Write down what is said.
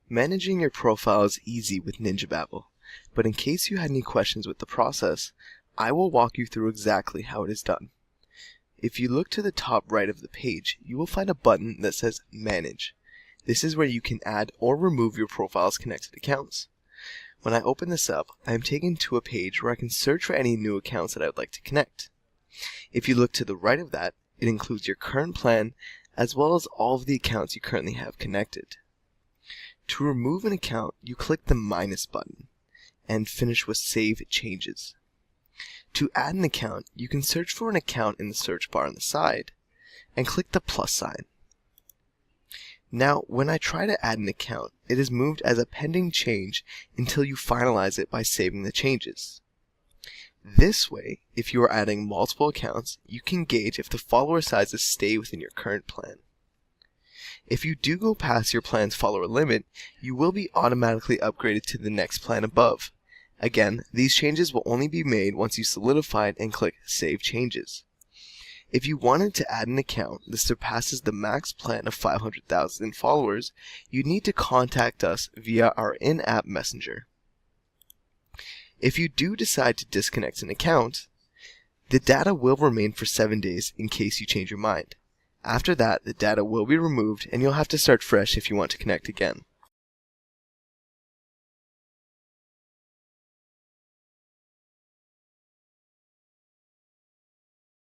Managing your profile is easy with Ninja Babel, but in case you had any questions with the process, I will walk you through exactly how it is done. If you look to the top right of the page, you will find a button that says Manage. This is where you can add or remove your profile's connected accounts. When I open this up, I am taken to a page where I can search for any new accounts that I would like to connect. If you look to the right of that, it includes your current plan as well as all of the accounts you currently have connected. To remove an account, you click the minus button and finish with Save Changes. To add an account, you can search for an account in the search bar on the side and click the plus sign. Now, when I try to add an account, it is moved as a pending change until you finalize it by saving the changes. This way, if you are adding multiple accounts, you can gauge if the follower sizes stay within your current plan. If you do go past your plan's follower limit, you will be automatically upgraded to the next plan above. Again, these changes will only be made once you solidify it and click Save Changes. If you wanted to add an account that surpasses the max plan of 500,000 followers, you need to contact us via our in-app messenger. If you do decide to disconnect an account, the data will remain for 7 days in case you change your mind. After that, the data will be removed and you'll have to start fresh if you want to connect again.